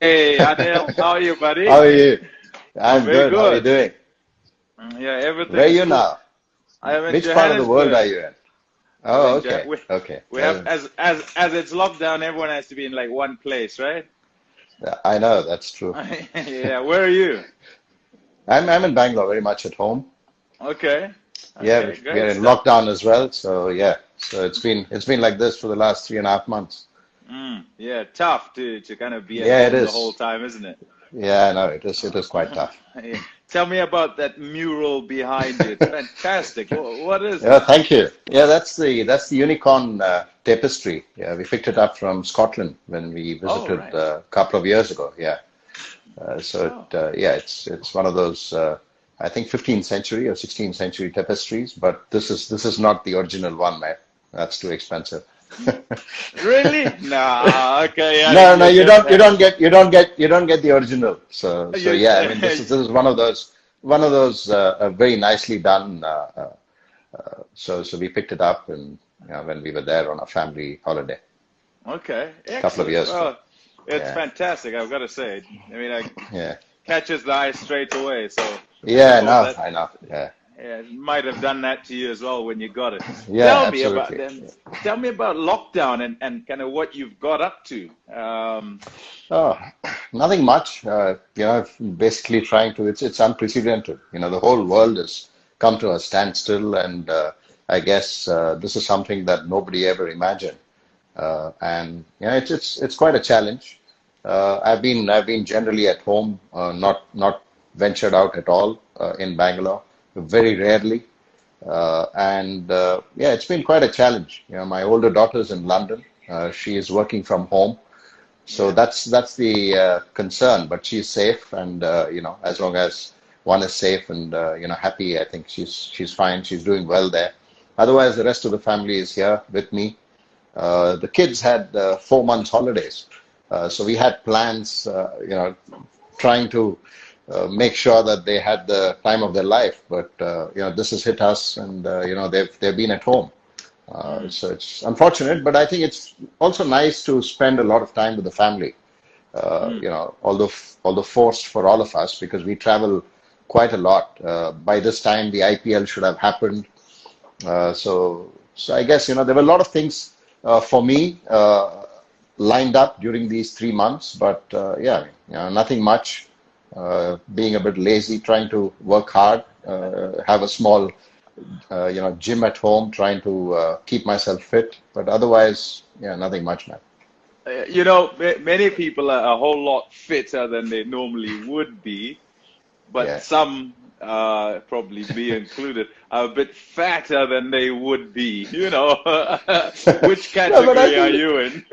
Hey, Anil, how are you, buddy? How are you? I'm Very good. How are you good. doing? Yeah, Where are everything's you good. now? I am in Which part of the world are Johannesburg. you in? I'm Oh, in okay. Okay. we have as it's lockdown, everyone has to be in like one place, right? I know that's true. Yeah, where are you? I'm in Bangalore, very much at home. Okay. Yeah, Okay, we are great in stuff. lockdown as well. So yeah, so it's been like this for the last 3.5 months. Yeah, tough to kind of be at Yeah, it home the whole is. time, isn't it? Yeah, I know it is quite tough. Yeah. Tell me about that mural behind you. It's fantastic. What is Yeah, it? thank you. Yeah, that's the unicorn tapestry. Yeah, we picked it up from Scotland when we Oh, visited right. a couple of years ago. Yeah. So Oh. yeah, it's one of those I think 15th century or 16th century tapestries, but this is not the original one, man. That's too expensive. Really? Nah, okay, yeah, No, no, you you just don't you have don't get you don't get you don't get the original. So you yeah, I mean this is one of those very nicely done. So we picked it up and when we were there on a family holiday Okay, a couple of excellent. years ago. Well, it's Yeah, fantastic, I've got to say. I mean, it yeah, catches the eye straight away. So I yeah. suppose No, that I know. Yeah, yeah, it might have done that to you as well when you got it. yeah, Tell me about absolutely. them. Tell me about lockdown and kind of what you've got up to. Oh, nothing much. Basically trying to. It's unprecedented. The whole world has come to a standstill, and I guess this is something that nobody ever imagined. And it's quite a challenge. I've been generally at home, not ventured out at all in Bangalore, very rarely. And yeah, it's been quite a challenge. My older daughter's in London. She is working from home. So Yeah. that's the concern, but she's safe, and as long as one is safe and happy, I think she's fine. She's doing well there. Otherwise, the rest of the family is here with me. The kids had 4 months holidays, so we had plans, trying to make sure that they had the time of their life. But this has hit us, and they've been at home. Mm. So it's unfortunate, but I think it's also nice to spend a lot of time with the family. Mm. Although forced for all of us because we travel quite a lot. By this time, the IPL should have happened. So I guess there were a lot of things for me lined up during these 3 months, but yeah, nothing much. Being a bit lazy, trying to work hard, have a small gym at home, trying to keep myself fit. But otherwise, yeah, nothing much, man. Many people are a whole lot fitter than they normally would be, but Yeah. some, probably me included, are a bit fatter than they would be. Which No, but I category are think you in?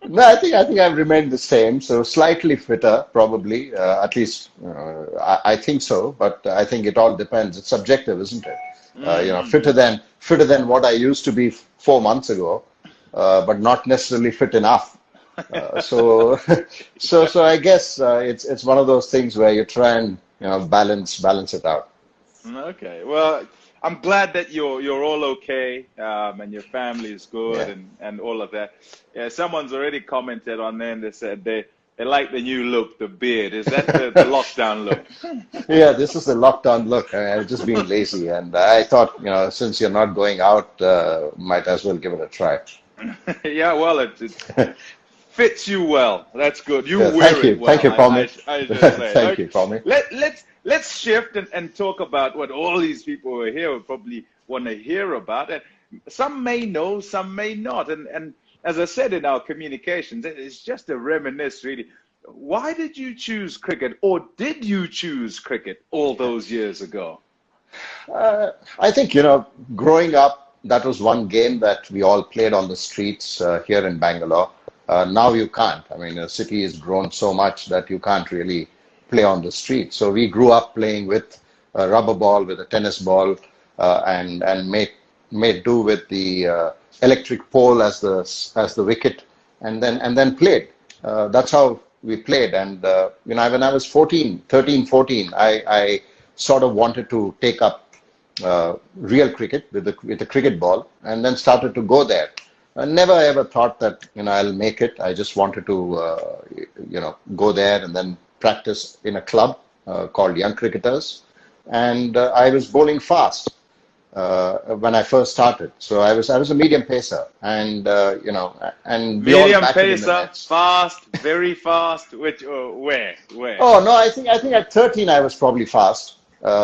no, I think I've remained the same. So slightly fitter, probably. At least I think so. But I think it all depends. It's subjective, isn't it? Mm. Fitter than what I used to be 4 months ago, but not necessarily fit enough. So, so I guess it's one of those things where you try and balance it out. Okay. Well, I'm glad that you're all okay, and your family is good Yeah. and all of that. Yeah, someone's already commented on there and they said they like the new look, the beard. Is that the lockdown look? Yeah, this is the lockdown look. I've just been lazy, and I thought, since you're not going out, might as well give it a try. Yeah, well, it fits you well. That's good. You Yeah, wear it thank well, you, Pommie. I just say. Thank Okay, you, Pommie. let's shift and talk about what all these people who are here would probably want to hear about. And some may know, some may not. And as I said in our communications, it's just to reminisce, really. Why did you choose cricket, or did you choose cricket all those years ago? I think, growing up, that was one game that we all played on the streets here in Bangalore. Now you can't. I mean, the city has grown so much that you can't really play on the street. So we grew up playing with a rubber ball, with a tennis ball, and made do with the electric pole as the wicket, and then played. That's how we played. And when I was 14, 13, 14, I sort of wanted to take up real cricket with the cricket ball, and then started to go there. I never ever thought that, I'll make it. I just wanted to, go there and then practice in a club called Young Cricketers. And I was bowling fast when I first started. So I was a medium pacer, and and we all Medium batted in the pacer, nets. fast, very fast. Which, where? Oh no, I think at 13 I was probably fast.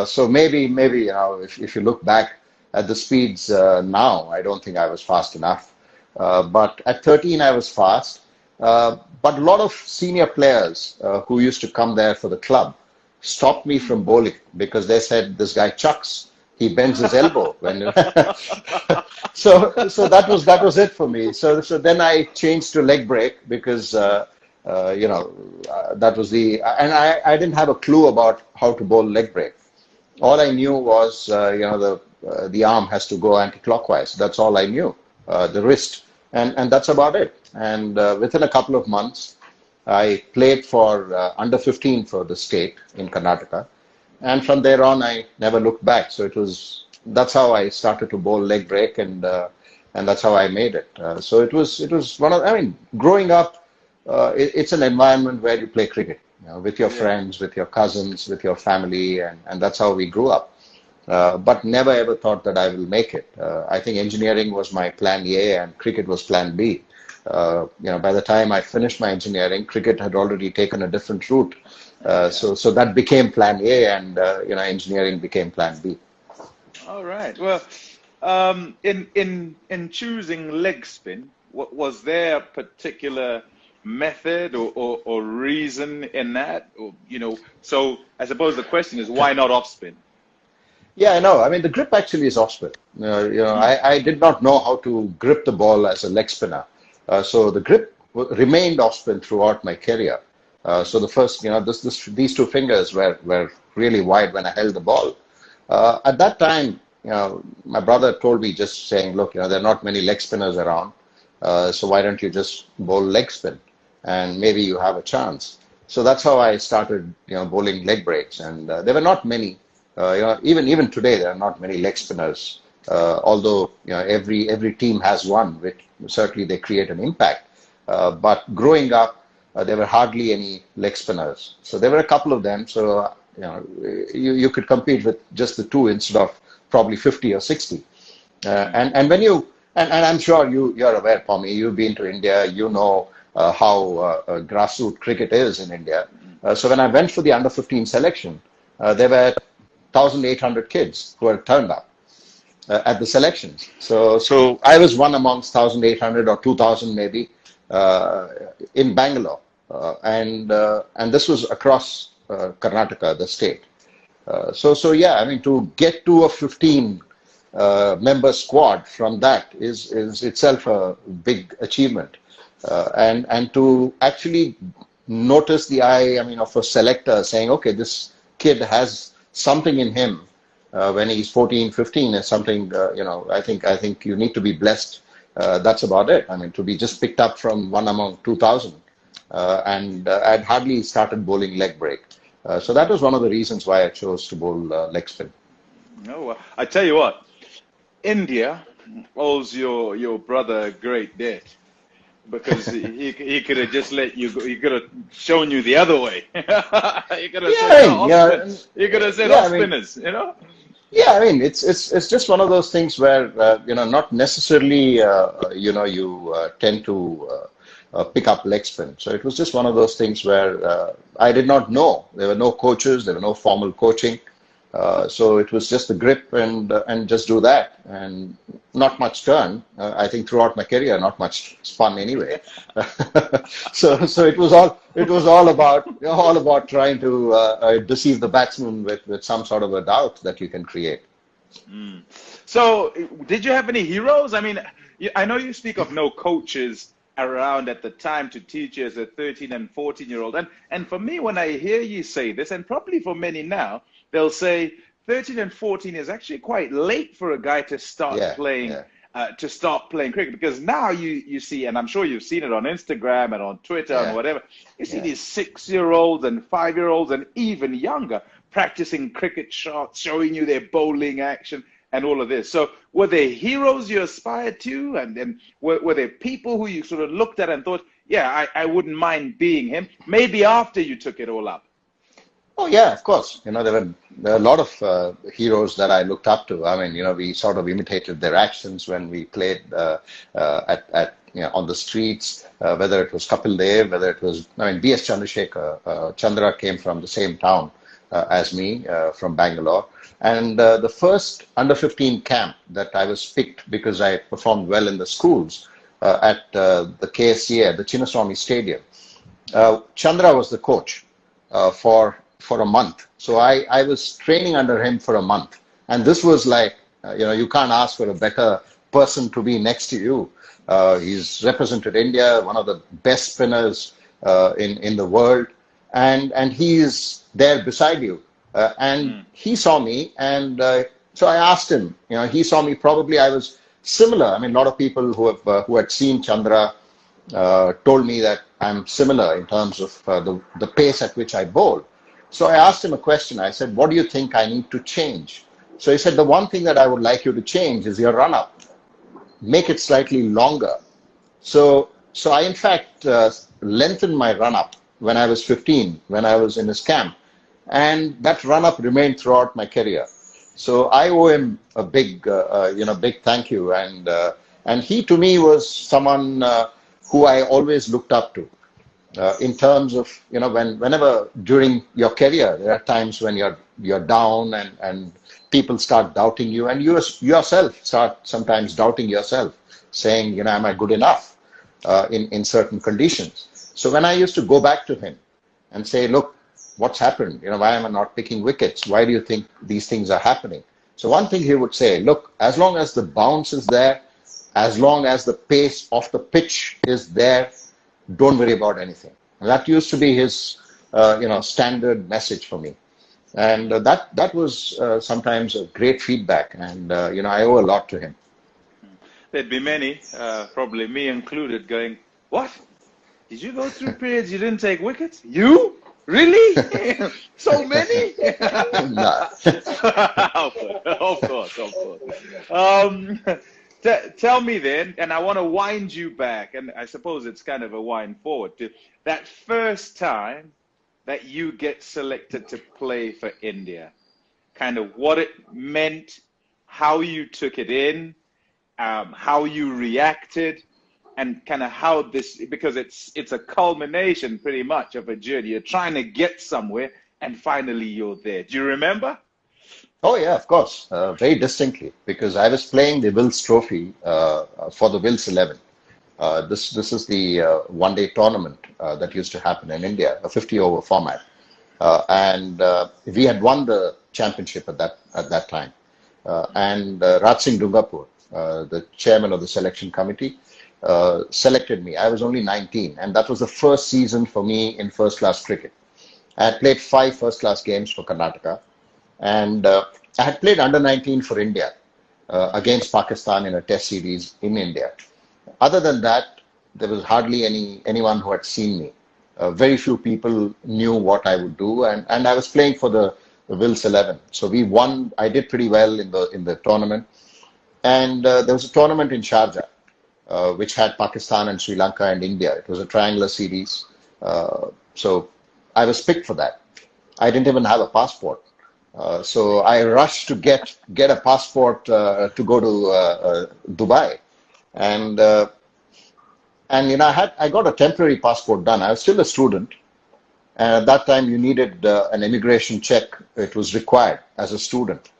So maybe if you look back at the speeds now, I don't think I was fast enough. But at 13 I was fast. But a lot of senior players who used to come there for the club stopped me from bowling because they said this guy chucks. He bends his elbow when. So that was it for me. So then I changed to leg break because that was and I didn't have a clue about how to bowl leg break. All I knew was the arm has to go anti-clockwise. That's all I knew. The wrist, and that's about it. And within a couple of months, I played for under 15 for the state in Karnataka, and from there on, I never looked back. So that's how I started to bowl leg break, and that's how I made it. So it was one of, growing up, it's an environment where you play cricket, with your friends, with your cousins, with your family, and that's how we grew up. But never ever thought that I will make it. I think engineering was my plan A and cricket was plan B. By the time I finished my engineering, cricket had already taken a different route. So that became plan A, and engineering became plan B. All right. Well, in choosing leg spin, was there a particular method or reason in that? So I suppose the question is, why not off spin? Yeah, I know. The grip actually is offspin. I did not know how to grip the ball as a leg spinner. So the grip remained offspin throughout my career. So the first, these two fingers were really wide when I held the ball. At that time, my brother told me, just saying, look, there are not many leg spinners around. So why don't you just bowl leg spin, and maybe you have a chance. So that's how I started, bowling leg breaks, and there were not many. Even today, there are not many leg spinners. Although every team has one, which certainly they create an impact. But growing up, there were hardly any leg spinners. So there were a couple of them. So you could compete with just the two instead of probably 50 or 60. And when and I'm sure you're aware, Pommie, you've been to India, how grassroots cricket is in India. So when I went for the under 15 selection, there were 1,800 kids who had turned up at the selections. So I was one amongst 1,800 or 2,000 maybe in Bangalore, and this was across Karnataka, the state. So yeah, to get to a 15 member squad from that is itself a big achievement, and to actually notice the eye, of a selector saying, okay, this kid has something in him when he's 14, 15 is something, I think you need to be blessed. That's about it. To be just picked up from one among 2,000. And I'd hardly started bowling leg break. So that was one of the reasons why I chose to bowl leg spin. No, I tell you what, India owes your brother a great debt. Because he could have just let you go. He could have shown you the other way. He could have said, he could have said off spinners, Yeah, it's just one of those things where not necessarily you tend to pick up leg spin. So it was just one of those things where I did not know. There were no coaches. There were no formal coaching. So it was just the grip and just do that, and not much turn. I think throughout my career, not much spun anyway. so it was all about trying to deceive the batsman with some sort of a doubt that you can create. Mm. So did you have any heroes? I know you speak of no coaches around at the time to teach you as a 13 and 14-year-old, and for me, when I hear you say this, and probably for many now, they'll say 13 and 14 is actually quite late for a guy to start playing cricket, because now you see, and I'm sure you've seen it on Instagram and on Twitter and whatever, you see these 6-year-olds and 5-year-olds and even younger practicing cricket shots, showing you their bowling action. and all of this. So were there heroes you aspired to? And then were there people who you sort of looked at and thought, yeah, I wouldn't mind being him, maybe after you took it all up? Oh yeah, of course. There are a lot of heroes that I looked up to. I mean, we sort of imitated their actions when we played on the streets, whether it was Kapil Dev, whether it was, B.S. Chandrasekhar. Chandra came from the same town as me, from Bangalore. And the first under 15 camp that I was picked because I performed well in the schools at the KSCA, the Chinnaswamy Stadium. Chandra was the coach for a month. So I was training under him for a month. And this was like, you can't ask for a better person to be next to you. He's represented India, one of the best spinners in the world. And he is there beside you. And he saw me. And so I asked him, he saw me, probably I was similar. I mean, a lot of people who had seen Chandra told me that I'm similar in terms of the pace at which I bowl. So I asked him a question. I said, what do you think I need to change? So he said, the one thing that I would like you to change is your run-up. Make it slightly longer. So I, in fact, lengthened my run-up when I was 15, when I was in his camp. And that run-up remained throughout my career. So I owe him a big thank you. And he, to me, was someone who I always looked up to. In terms of, whenever during your career, there are times when you're down and people start doubting you, and you yourself start sometimes doubting yourself, saying, am I good enough in certain conditions? So when I used to go back to him and say, look, what's happened? Why am I not picking wickets? Why do you think these things are happening? So one thing he would say, look, as long as the bounce is there, as long as the pace of the pitch is there, don't worry about anything. And that used to be his, standard message for me. And that was sometimes a great feedback. And, I owe a lot to him. There'd be many, probably me included, going, what? Did you go through periods you didn't take wickets? You? Really? So many? No. Of course. Tell me then, and I want to wind you back, and I suppose it's kind of a wind forward to that first time that you get selected to play for India, kind of what it meant, how you took it in, how you reacted, and kind of how this, because it's a culmination pretty much of a journey. You're trying to get somewhere, and finally you're there. Do you remember? Oh yeah, of course, very distinctly, because I was playing the Wills Trophy for the Wills 11. This is the one-day tournament that used to happen in India, a 50-over format, and we had won the championship at that time. And Raj Singh Dungapur, the chairman of the selection committee, selected me. I was only 19, and that was the first season for me in first-class cricket. I had played 5 first-class games for Karnataka. And I had played under 19 for India against Pakistan in a test series in India. Other than that, there was hardly anyone who had seen me. Very few people knew what I would do, and I was playing for the Wills 11. So we won. I did pretty well in the tournament. And there was a tournament in Sharjah, which had Pakistan and Sri Lanka and India. It was a triangular series. So I was picked for that. I didn't even have a passport. So I rushed to get a passport to go to Dubai, and I got a temporary passport done. I was still a student, and at that time you needed an immigration check. It was required as a student.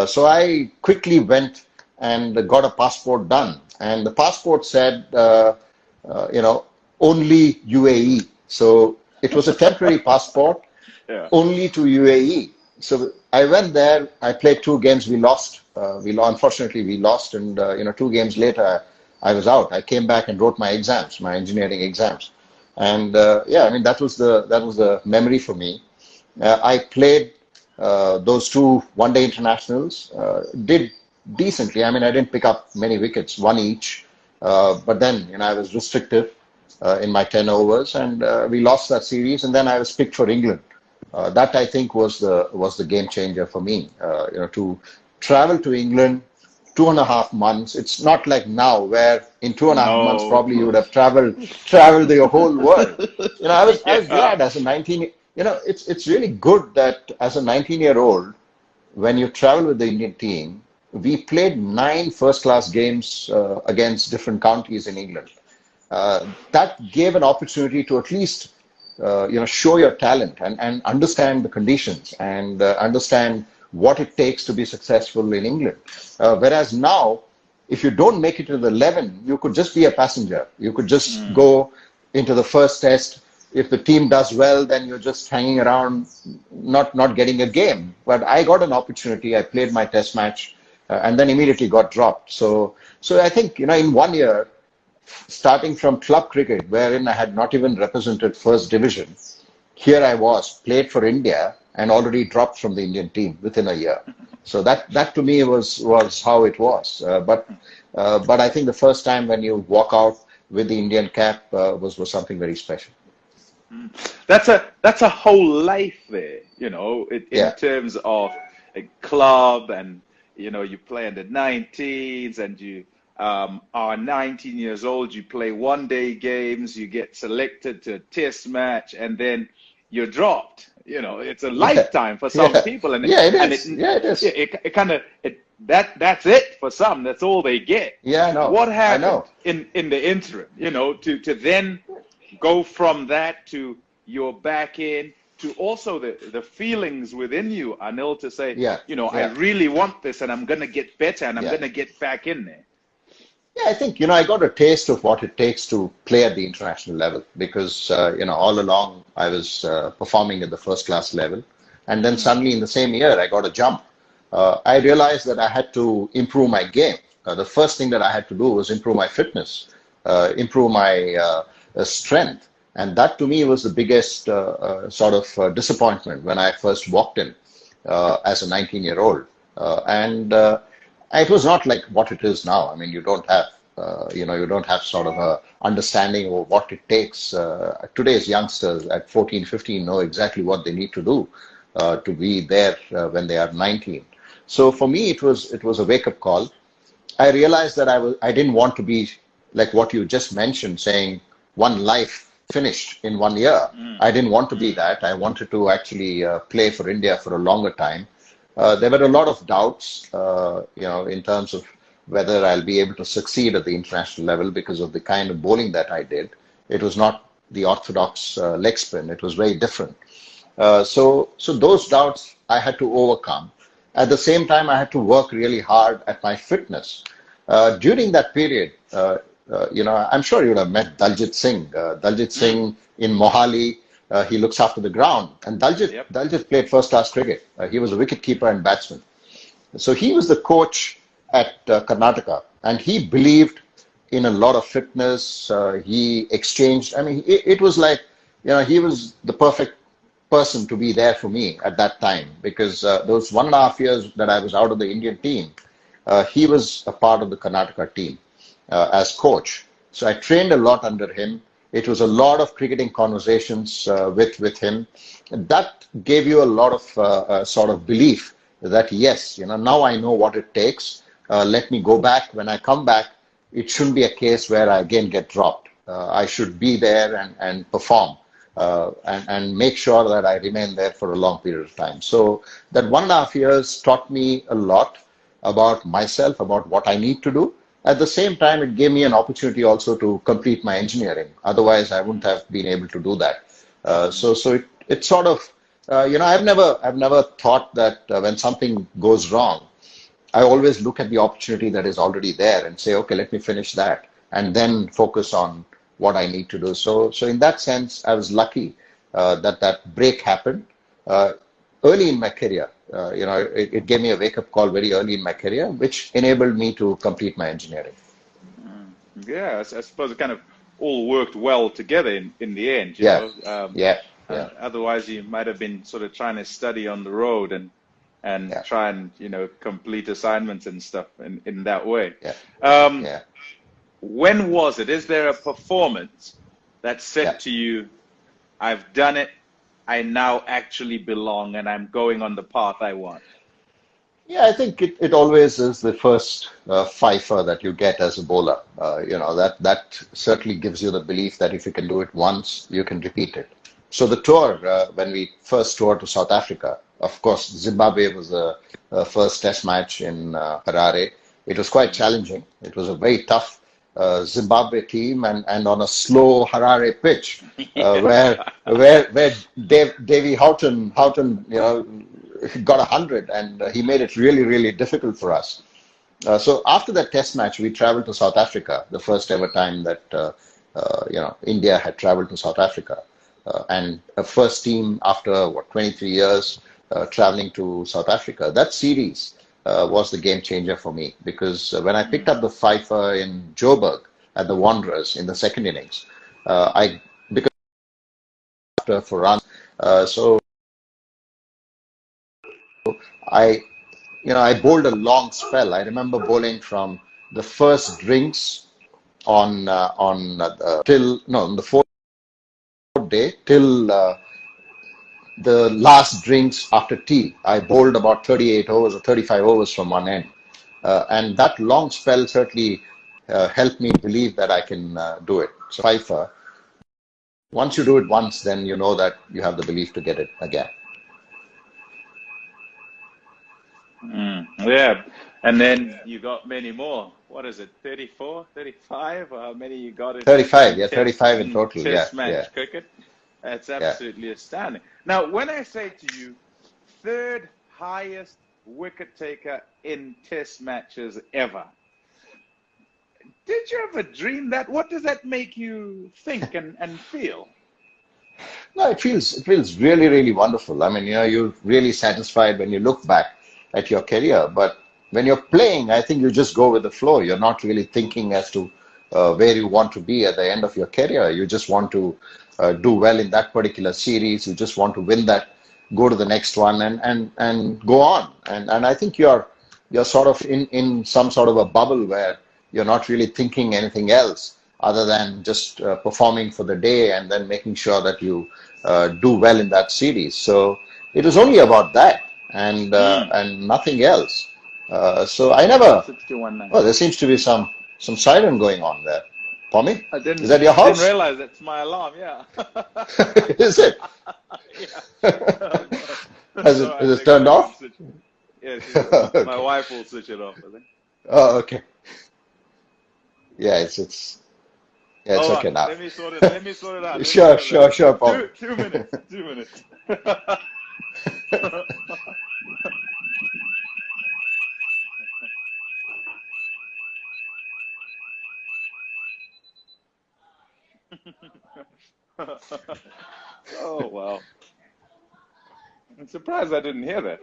So I quickly went and got a passport done, and the passport said only UAE. So it was a temporary passport, only to UAE. So I went there. I played 2 games. We lost. Unfortunately, we lost. And 2 games later, I was out. I came back and wrote my exams, my engineering exams. And that was the memory for me. I played those 2 one-day internationals. Did decently. I didn't pick up many wickets, 1 each. But then I was restrictive in my 10 overs, and we lost that series. And then I was picked for England. That I think was the game changer for me, to travel to England 2.5 months. It's not like now where in 2.5 months probably you would No. have traveled the whole world. I was Yeah. glad as a 19. It's really good that as a 19-year-old, when you travel with the Indian team, we played 9 first-class games against different counties in England. That gave an opportunity to at least show your talent and understand the conditions and understand what it takes to be successful in England. Whereas now, if you don't make it to the 11, you could just be a passenger. You could just go into the first test. If the team does well, then you're just hanging around, not getting a game. But I got an opportunity. I played my test match, and then immediately got dropped. So I think in one year, starting from club cricket, wherein I had not even represented first division, here I was, played for India, and already dropped from the Indian team within a year. So that to me was how it was. But I think the first time when you walk out with the Indian cap was something very special. That's a whole life there, in Yeah, terms of a club, and you play in the 19s, and you are 19 years old, you play one-day games, you get selected to a test match, and then you're dropped. It's a yeah, lifetime for some yeah, people, and yeah. It and is. Yeah, it is. it kind of that's it for some. That's all they get. Yeah, I know. What I happened know. in the interim? To then go from that to you're back in, to also the feelings within you, Anil, to say, Yeah, I yeah, really want this, and I'm gonna get better, and I'm yeah. gonna get back in there. Yeah, I think, I got a taste of what it takes to play at the international level because, all along I was performing at the first class level. And then suddenly in the same year, I got a jump. I realized that I had to improve my game. The first thing that I had to do was improve my fitness, improve my strength. And that to me was the biggest sort of disappointment when I first walked in as a 19-year-old. And it was not like what it is now. I mean, you don't have sort of a understanding of what it takes. Today's youngsters at 14, 15 know exactly what they need to do to be there when they are 19. So for me, it was a wake-up call. I realized that I didn't want to be like what you just mentioned, saying one life finished in one year. I didn't want to be that. I wanted to actually play for India for a longer time. There were a lot of doubts, in terms of whether I'll be able to succeed at the international level because of the kind of bowling that I did. It was not the orthodox leg spin. It was very different. So those doubts I had to overcome. At the same time, I had to work really hard at my fitness. During that period, I'm sure you would have met Daljit Singh. Daljit Singh in Mohali, he looks after the ground. And Yep. Daljit played first-class cricket. He was a wicket-keeper and batsman. So he was the coach at Karnataka, and he believed in a lot of fitness. He exchanged. I mean, it was like, he was the perfect person to be there for me at that time because those 1.5 years that I was out of the Indian team, he was a part of the Karnataka team as coach. So I trained a lot under him. It was a lot of cricketing conversations with him. And that gave you a lot of sort of belief that, yes, now I know what it takes. Let me go back. When I come back, it shouldn't be a case where I again get dropped. I should be there and perform and make sure that I remain there for a long period of time. So that 1.5 years taught me a lot about myself, about what I need to do. At the same time, it gave me an opportunity also to complete my engineering. Otherwise, I wouldn't have been able to do that. So it sort of, I've never thought that when something goes wrong, I always look at the opportunity that is already there and say, okay, let me finish that and then focus on what I need to do. So in that sense, I was lucky that break happened early in my career. It gave me a wake-up call very early in my career, which enabled me to complete my engineering. Yeah, I suppose it kind of all worked well together in the end, Yeah, yeah, yeah, Otherwise, you might have been sort of trying to study on the road and yeah, try and complete assignments and stuff in that way. yeah, Um, yeah, when was it? Is there a performance that yeah. said to you, "I've done it. I now actually belong, and I'm going on the path I want"? Yeah, I think it always is the first fifer that you get as a bowler. That certainly gives you the belief that if you can do it once, you can repeat it. So the tour, when we first toured to South Africa, of course, Zimbabwe was the first test match in Harare. It was quite challenging. It was a very tough Zimbabwe team and on a slow Harare pitch, where Davy Houghton, got 100 and he made it really, really difficult for us. So after that test match, we traveled to South Africa, the first ever time that India had traveled to South Africa, and a first team after 23 years traveling to South Africa. That series was the game changer for me because when I picked up the fifer in Joburg at the Wanderers in the second innings, I because after for runs, so I I bowled a long spell. I remember bowling from the first drinks on the fourth day till the last drinks after tea. I bowled about 38 overs or 35 overs from one end, and that long spell certainly helped me believe that I can do it. So fifer, once you do it once, then you know that you have the belief to get it again. Yeah, and then you got many more. What is it, 34, 35? How many you got 35, in yeah, 35 in total. test Yeah, match cricket? That's yeah. absolutely astounding. Now, when I say to you, third highest wicket taker in test matches ever, did you ever dream that? What does that make you think and feel? No, it feels really, really wonderful. I mean, you're really satisfied when you look back at your career. But when you're playing, I think you just go with the flow. You're not really thinking as to where you want to be at the end of your career. You just want to do well in that particular series. You just want to win that, go to the next one, and go on. And I think you're sort of in some sort of a bubble where you're not really thinking anything else other than just performing for the day and then making sure that you do well in that series. So it was only about that and nothing else. So I never. 61 Oh, there seems to be some siren going on there. Pommie, I is that your didn't house? realize it's my alarm. Yeah. Is it? Yeah. So I Is it think turned I can off? switch. Yes, my Okay. wife will switch it off, I think. Oh, okay. Yeah, yeah, it's Hold okay on. now. Let me sort it out. Let me Sure, sort it out. sure, sure, Pommie. 2 minutes. 2 minutes. Oh wow. I'm surprised I didn't hear that.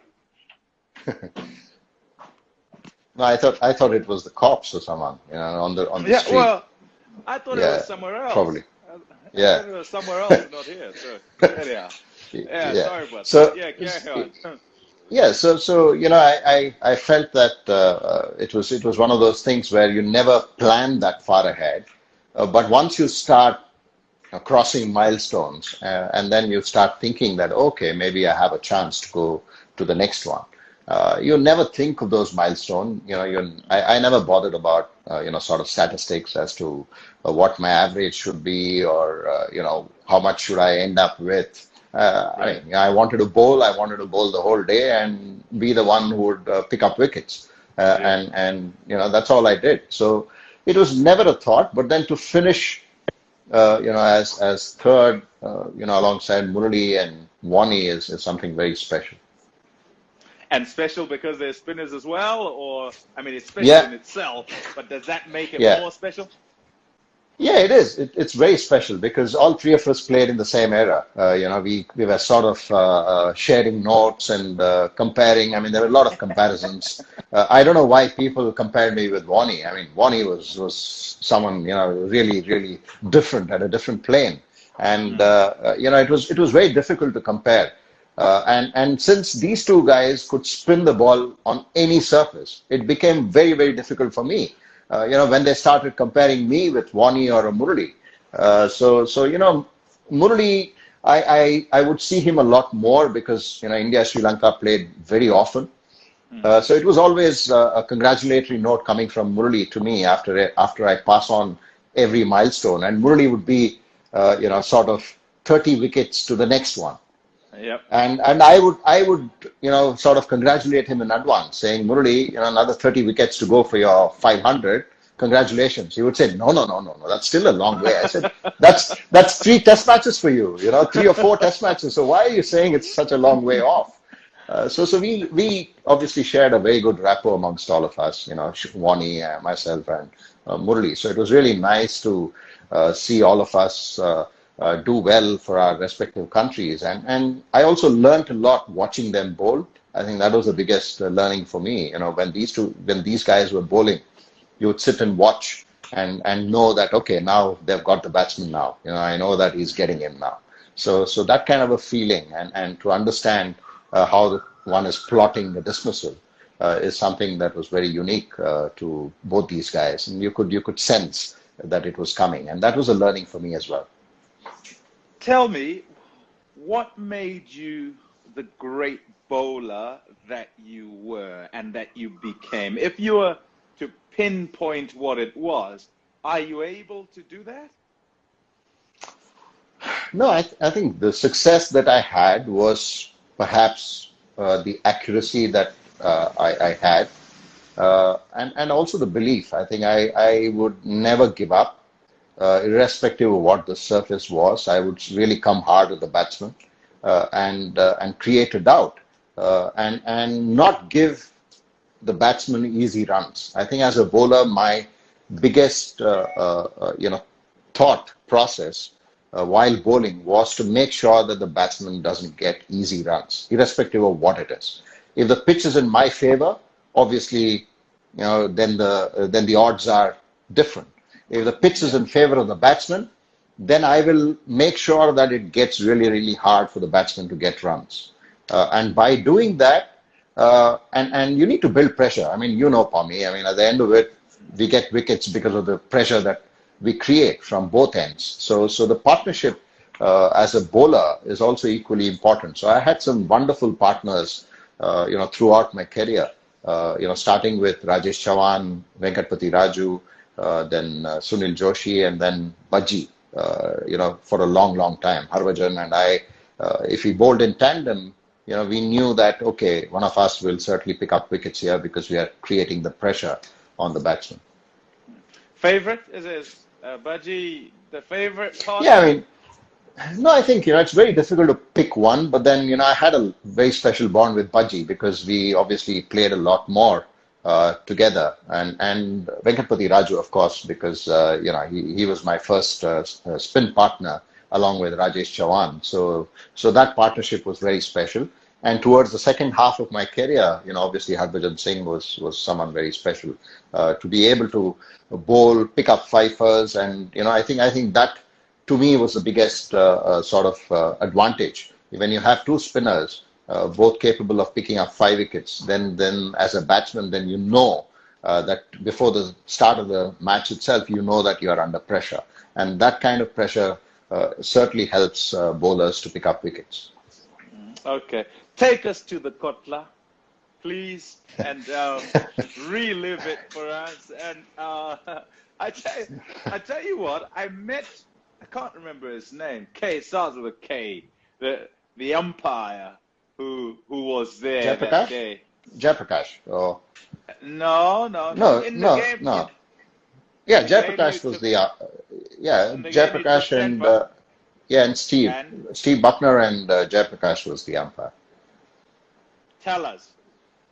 No, I thought it was the cops or someone, on the Yeah, street. well, I thought it was Yeah, somewhere else. probably. I Yeah, thought it was somewhere else, not here. So anyhow. Yeah, yeah. sorry about that. So, Yeah, carry on. yeah, so I felt that it was one of those things where you never plan that far ahead, but once you start crossing milestones, and then you start thinking that okay, maybe I have a chance to go to the next one. You never think of those milestones. I never bothered about sort of statistics as to what my average should be or how much should I end up with. Right. I wanted to bowl. I wanted to bowl the whole day and be the one who would pick up wickets. Yeah. And that's all I did. So it was never a thought. But then to finish, as third, alongside Murali and Wani is something very special. And special because they're spinners as well, or I mean, it's special Yeah, in itself, but does that make it yeah. more special? Yeah, it is. It's very special because all three of us played in the same era. We were sort of sharing notes and comparing. I mean, there were a lot of comparisons. I don't know why people compared me with Wani. I mean, Wani was someone really really different at a different plane, and it was very difficult to compare. And since these two guys could spin the ball on any surface, it became very, very difficult for me. When they started comparing me with Wani or a Murali. So Murali, I would see him a lot more because India Sri Lanka played very often. So it was always a congratulatory note coming from Murali to me after I pass on every milestone, and Murali would be sort of 30 wickets to the next one. Yep. And I would sort of congratulate him in advance, saying, Murali, another 30 wickets to go for your 500. Congratulations. He would say, no, that's still a long way. I said, that's 3 test matches for you, 3 or 4 test matches. So why are you saying it's such a long way off? So we obviously shared a very good rapport amongst all of us, Wani, myself, and Murali. So it was really nice to see all of us do well for our respective countries. And I also learned a lot watching them bowl. I think that was the biggest learning for me. When these guys were bowling, you would sit and watch and know that, okay, now they've got the batsman now. I know that he's getting him now. So that kind of a feeling and to understand how one is plotting the dismissal is something that was very unique to both these guys. And you could sense that it was coming. And that was a learning for me as well. Tell me, what made you the great bowler that you were and that you became? If you were to pinpoint what it was, are you able to do that? No, I think the success that I had was perhaps the accuracy that I had, and also the belief. I think I would never give up. Irrespective of what the surface was, I would really come hard at the batsman and create a doubt and not give the batsman easy runs. I think as a bowler, my biggest thought process while bowling was to make sure that the batsman doesn't get easy runs, irrespective of what it is. If the pitch is in my favor, obviously, then the odds are different. If the pitch is in favor of the batsman, then I will make sure that it gets really, really hard for the batsman to get runs. And by doing that, and you need to build pressure. I mean, Pommie, at the end of it, we get wickets because of the pressure that we create from both ends. So the partnership as a bowler is also equally important. So I had some wonderful partners, throughout my career, starting with Rajesh Chavan, Venkatpati Raju, then Sunil Joshi, and then Bajji, for a long, long time. Harbhajan and I, if we bowled in tandem, we knew that, okay, one of us will certainly pick up wickets here because we are creating the pressure on the batsman. Favorite? Is Bajji the favorite part? Yeah, no, I think, it's very difficult to pick one, but then, I had a very special bond with Bajji because we obviously played a lot more together, and Venkatpati Raju, of course, because he was my first spin partner along with Rajesh Chavan. So that partnership was very special. And towards the second half of my career, obviously Harbhajan Singh was someone very special to be able to bowl, pick up fifers, and I think that to me was the biggest advantage. When you have 2 spinners, both capable of picking up 5 wickets, then as a batsman, then that before the start of the match itself, that you are under pressure. And that kind of pressure certainly helps bowlers to pick up wickets. Okay. Take us to the Kotla, please, and relive it for us. And I tell you what, I can't remember his name. K, starts with a K. The umpire who was there that day. Jayaprakash. Oh. No. In the game, no. Yeah, Jayaprakash was Jayaprakash and Steve. Steve Buckner and Jayaprakash was the umpire. Tell us.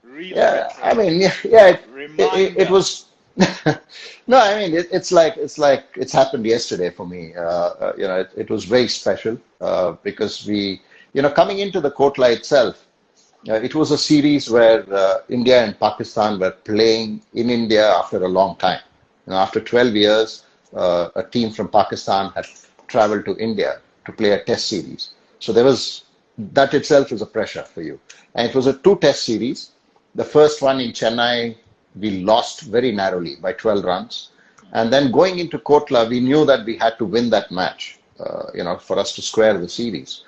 It was. No, it's happened yesterday for me. It was very special because we, coming into the Kotla itself, it was a series where India and Pakistan were playing in India after a long time. After 12 years, a team from Pakistan had traveled to India to play a test series. So that itself is a pressure for you. And it was a 2-test series. The first one in Chennai, we lost very narrowly by 12 runs. And then going into Kotla, we knew that we had to win that match, for us to square the series.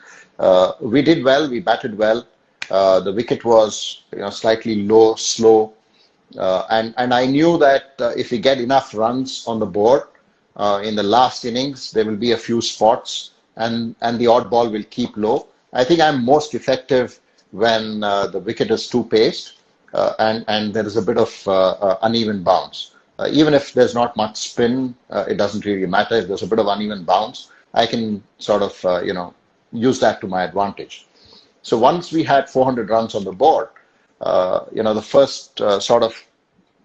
We did well, we batted well. The wicket was slightly low, slow, and I knew that if we get enough runs on the board in the last innings, there will be a few spots, and the odd ball will keep low. I think I'm most effective when the wicket is too paced and there is a bit of uneven bounce. Even if there's not much spin, it doesn't really matter. If there's a bit of uneven bounce, I can sort of use that to my advantage. So once we had 400 runs on the board, the first sort of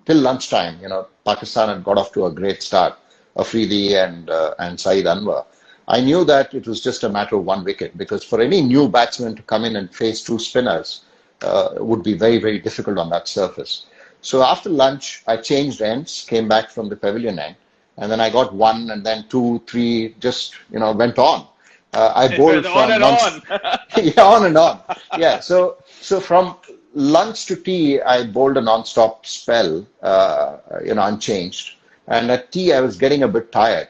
till lunchtime, Pakistan had got off to a great start, Afridi and Saeed Anwar. I knew that it was just a matter of one wicket, because for any new batsman to come in and face two spinners would be very, very difficult on that surface. So after lunch, I changed ends, came back from the pavilion end, and then I got one, and then two, three, just went on. I bowled from on and on. yeah, on and on. Yeah, so from lunch to tea, I bowled a non-stop spell, unchanged. And at tea, I was getting a bit tired.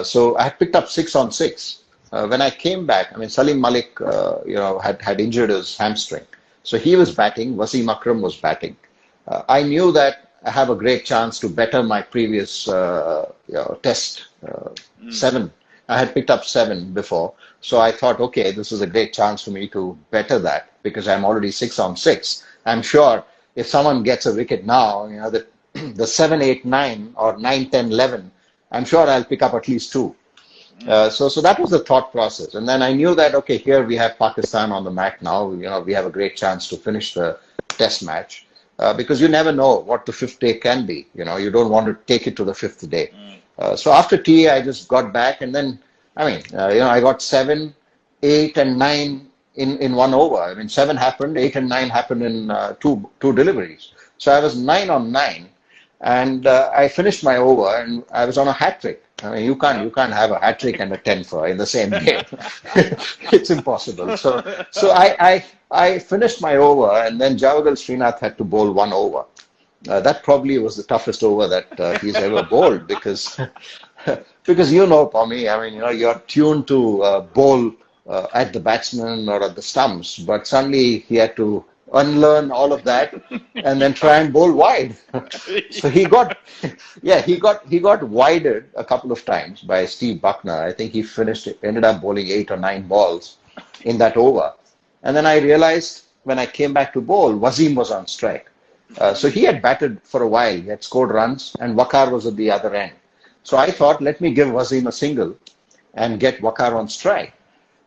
So I had picked up 6 on 6. When I came back, Salim Malik, had injured his hamstring. So he was batting, Wasim Akram was batting. I knew that I have a great chance to better my previous test, 7. I had picked up 7 before. So I thought, okay, this is a great chance for me to better that, because I'm already 6 on 6. I'm sure if someone gets a wicket now, the 7, 8, 9 or 9, 10, 11, I'm sure I'll pick up at least 2. So that was the thought process. And then I knew that, okay, here we have Pakistan on the mat now. We have a great chance to finish the test match, because you never know what the 5th day can be. You don't want to take it to the 5th day. So after tea, I just got back, and then, I got 7, 8 and 9 in 1 over. 7 happened, 8 and 9 happened in two deliveries. So I was 9 on 9. And I finished my over, and I was on a hat trick. You can't have a hat trick and a 10 for in the same game. It's impossible. So I finished my over, and then Javagal Srinath had to bowl 1 over. That probably was the toughest over that he's ever bowled, because Pommie, you're tuned to bowl at the batsman or at the stumps, but suddenly he had to unlearn all of that and then try and bowl wide. So he got wided a couple of times by Steve Buckner. I think he ended up bowling 8 or 9 balls in that over. And then I realized when I came back to bowl, Wasim was on strike. So he had batted for a while. He had scored runs, and Waqar was at the other end. So I thought, let me give Wasim a single and get Waqar on strike.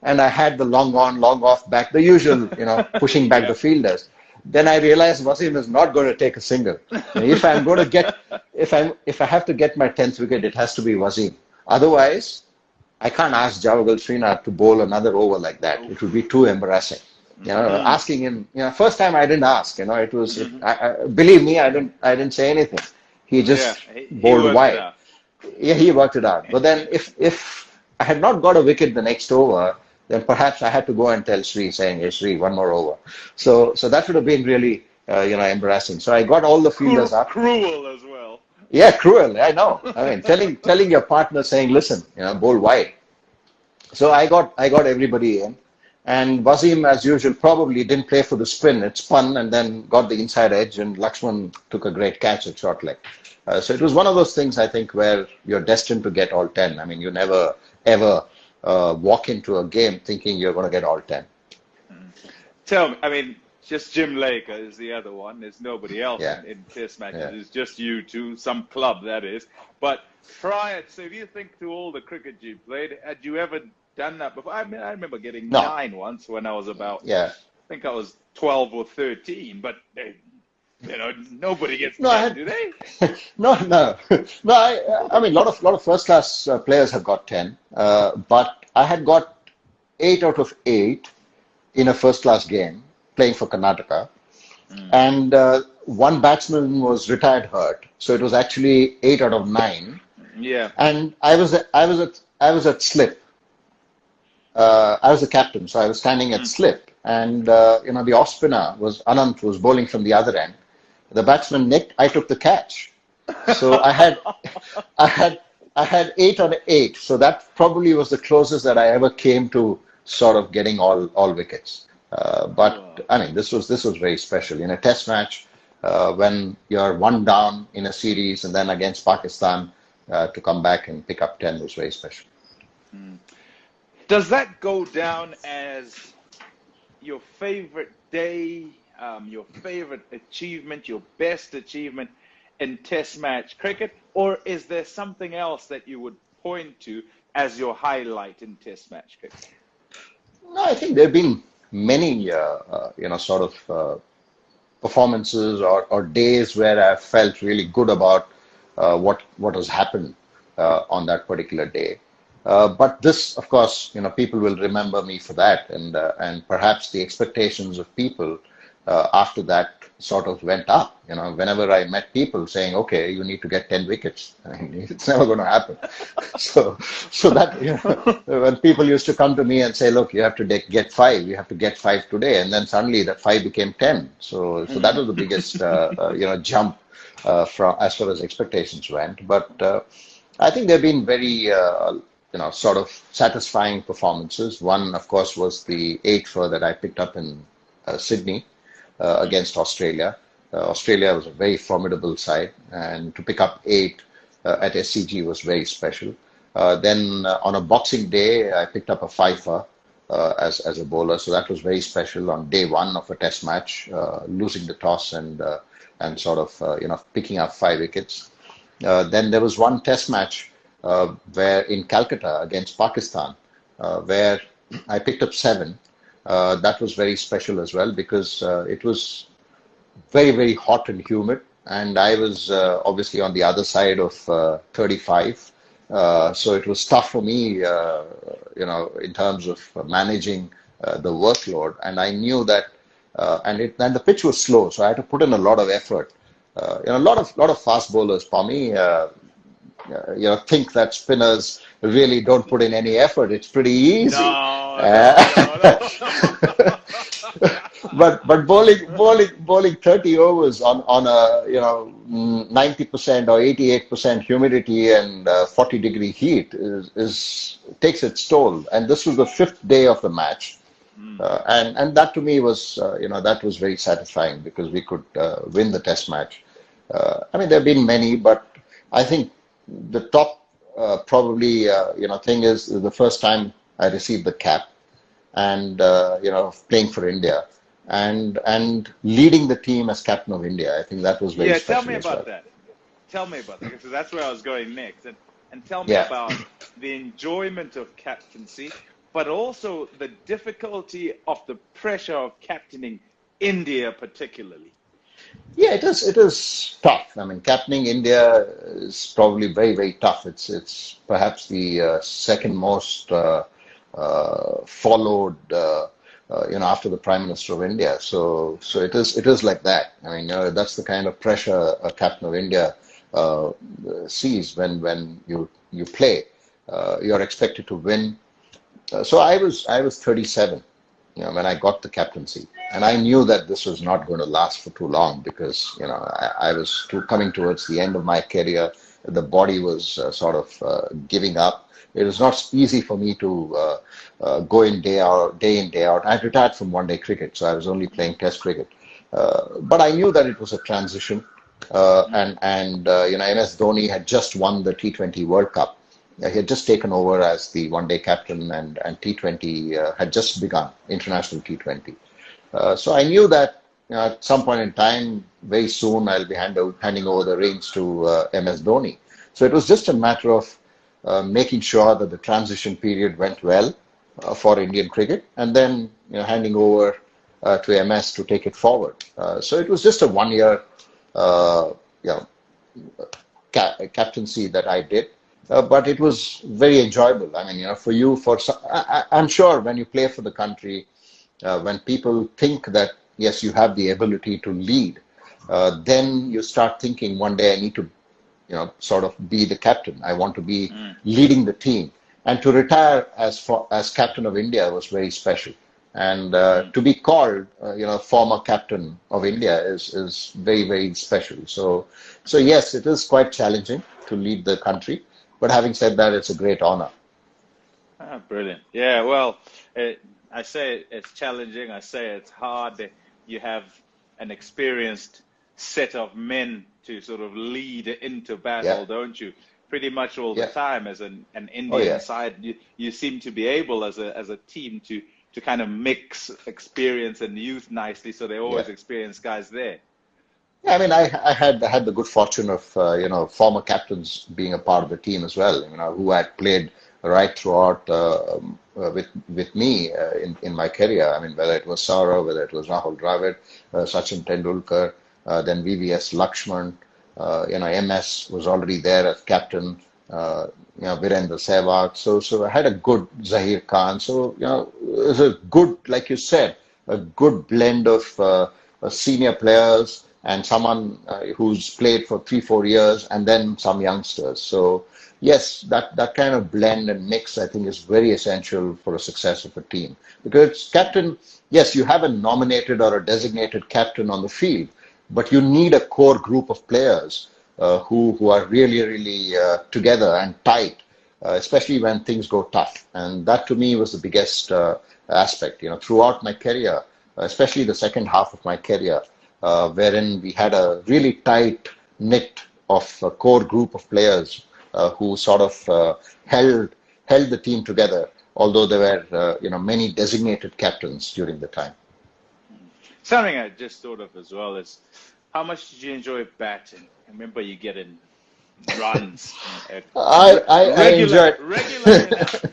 And I had the long on, long off back, the usual, pushing back the fielders. Then I realized Wasim is not going to take a single. If I'm going to get, if I have to get my 10th wicket, it has to be Wasim. Otherwise, I can't ask Javagal Srinath to bowl another over like that. It would be too embarrassing. Asking him, first time I didn't ask. It was, believe me, I didn't say anything. He just bowled wide. Yeah, he worked it out. But then if I had not got a wicket the next over, then perhaps I had to go and tell Sri, saying, hey, Sri, 1 more over. So that would have been really, embarrassing. So I got all the fielders up. Cruel as well. Yeah, cruel. I know. Telling your partner, saying, listen, bowl wide. So I got everybody in. And Wasim, as usual, probably didn't play for the spin. It spun and then got the inside edge, and Lakshman took a great catch at short leg. So it was one of those things, I think, where you're destined to get all 10. You never, ever walk into a game thinking you're going to get all 10. Tell me, just Jim Laker is the other one. There's nobody else in test matches. Yeah. It's just you two, some club that is. But so if you think to all the cricket you played, had you ever done that before? I remember getting 9 once when I was about, I think I was 12 or 13, but nobody gets 10, do they? No. A lot of first class players have got 10, but I had got 8 out of 8 in a first class game playing for Karnataka, and one batsman was retired hurt, so it was actually 8 out of 9. Yeah, and I was at slip. I was the captain, so I was standing at slip, and the off spinner was Anant, was bowling from the other end. The batsman nicked, I took the catch. So I had 8 on 8. So that probably was the closest that I ever came to sort of getting all wickets. But I mean, this was very special in a test match when you're one down in a series and then against Pakistan to come back and pick up 10 was very special. Does that go down as your favorite day, your favorite achievement, your best achievement in Test match cricket, or is there something else that you would point to as your highlight in Test match cricket? No, I think there have been many, sort of performances or days where I felt really good about what has happened on that particular day. But this, of course, people will remember me for that, and perhaps the expectations of people after that sort of went up. Whenever I met people saying, "Okay, you need to get 10 wickets," I mean, it's never going to happen. So that when people used to come to me and say, "Look, you have to get 5. You have to get 5 today," and then suddenly that 5 became 10. So that was the biggest jump from as far as expectations went. But I think they've been very sort of satisfying performances. One, of course, was the 8 that I picked up in Sydney against Australia. Australia was a very formidable side, and to pick up 8 at SCG was very special. Then on a Boxing Day, I picked up a 5 as a bowler, so that was very special on day 1 of a Test match, losing the toss and sort of picking up 5 wickets. Then there was one Test match where in Calcutta against Pakistan, where I picked up 7. That was very special as well because it was very, very hot and humid, and I was obviously on the other side of 35. So it was tough for me, in terms of managing the workload, and I knew that, and the pitch was slow, so I had to put in a lot of effort. A lot of fast bowlers, Pommie, think that spinners really don't put in any effort. It's pretty easy. No. But bowling 30 overs on a 90% or 88% humidity and 40-degree heat is takes its toll. And this was the 5th day of the match, and that to me was that was very satisfying because we could win the Test match. I mean, there have been many, but I think the top probably thing is the first time I received the cap and playing for India and leading the team as captain of India. I think that was very special. Tell me about that. Tell me about that, because that's where I was going next. And tell me about the enjoyment of captaincy, but also the difficulty of the pressure of captaining India particularly. Yeah, it is tough. I mean, captaining India is probably very, very tough. It's perhaps the second most followed, after the Prime Minister of India. So it is like that. I mean, that's the kind of pressure a captain of India sees when you play. You're expected to win. So I was 37. When I got the captaincy, and I knew that this was not going to last for too long because, I was coming towards the end of my career. The body was sort of giving up. It was not easy for me to go in day in, day out. I retired from one-day cricket, so I was only playing Test cricket. But I knew that it was a transition, and MS Dhoni had just won the T20 World Cup. He had just taken over as the one-day captain, and T20 had just begun, international T20. So I knew that at some point in time, very soon, I'll be handing over the reins to MS Dhoni. So it was just a matter of making sure that the transition period went well for Indian cricket, and then handing over to MS to take it forward. So it was just a one-year captaincy that I did. But it was very enjoyable. I mean, for you, I'm sure when you play for the country, when people think that, yes, you have the ability to lead, then you start thinking one day I need to, sort of be the captain. I want to be leading the team. And to retire as captain of India was very special. And to be called, former captain of India is very, very special. So yes, it is quite challenging to lead the country. But having said that, it's a great honor. Brilliant. Yeah, well, I say it's challenging. I say it's hard. You have an experienced set of men to sort of lead into Yeah, battle, don't you? Pretty much all the yeah. time as an Oh, Indian yeah. side, you seem to be able as a team to kind of mix experience and youth nicely. So they're Yeah. always experienced guys there. Yeah, I mean, I had the good fortune of former captains being a part of the team as well. Who had played right throughout with me in my career. I mean, whether it was Saurav, whether it was Rahul Dravid, Sachin Tendulkar, then VVS Lakshman, MS was already there as captain. Virendra Sehwag. So I had a good Zahir Khan. So it was a good, like you said, a good blend of senior players and someone who's played for 3-4 years, and then some youngsters. So yes, that kind of blend and mix, I think, is very essential for a success of a team. Because captain, yes, you have a nominated or a designated captain on the field, but you need a core group of players who are really together and tight, especially when things go tough. And that to me was the biggest aspect. Throughout my career, especially the second half of my career, wherein we had a really tight knit of a core group of players who sort of held the team together, although there were many designated captains during the time. Something I just thought of as well is how much did you enjoy batting? I remember you getting runs at I enjoyed. regular enough.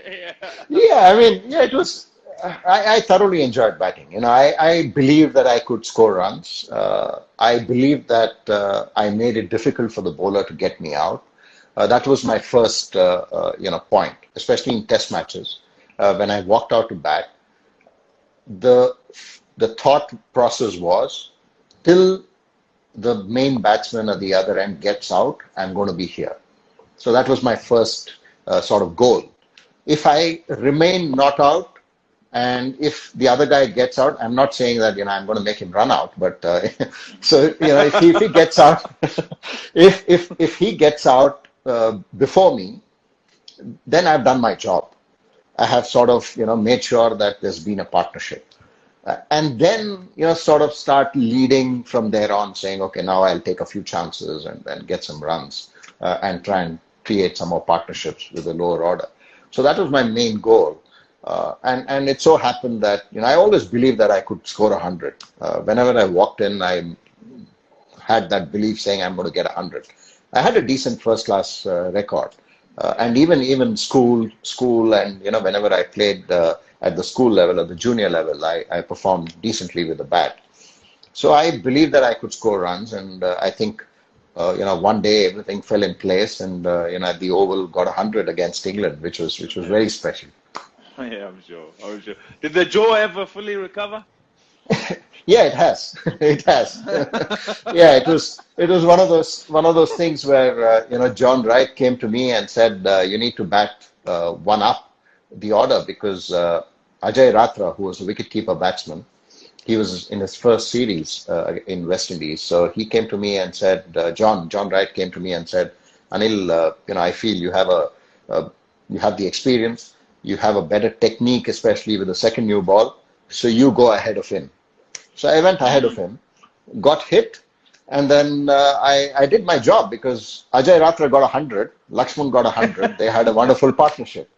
Yeah. Yeah, I mean, yeah, it was. I thoroughly enjoyed batting. I believe that I could score runs. I believe that I made it difficult for the bowler to get me out. That was my first, point, especially in Test matches. When I walked out to bat, the the thought process was till the main batsman at the other end gets out, I'm going to be here. So that was my first sort of goal. If I remain not out, and if the other guy gets out, I'm not saying that I'm going to make him run out, but so if he gets out, if he gets out before me, then I've done my job. I have sort of made sure that there's been a partnership. And then, sort of start leading from there on, saying, okay, now I'll take a few chances and get some runs and try and create some more partnerships with the lower order. So that was my main goal. And it so happened that, I always believed that I could score 100. Whenever I walked in, I had that belief saying I'm going to get 100. I had a decent first class record. And even school, and whenever I played at the school level or the junior level, I performed decently with the bat. So I believed that I could score runs, and I think one day everything fell in place, and at the Oval got 100 against England, which was very special. Yeah, I'm sure. I'm sure. Did the jaw ever fully recover? Yeah, it has. It has. Yeah, it was one of those things where John Wright came to me and said you need to bat one up the order because Ajay Ratra, who was a wicketkeeper batsman, he was in his first series in West Indies. So he came to me and said, John Wright came to me and said, Anil, I feel you have the experience, you have a better technique, especially with the second new ball. So you go ahead of him. So I went ahead of him, got hit, and then I did my job because Ajay Ratra got 100, Lakshman got 100. They had a wonderful partnership.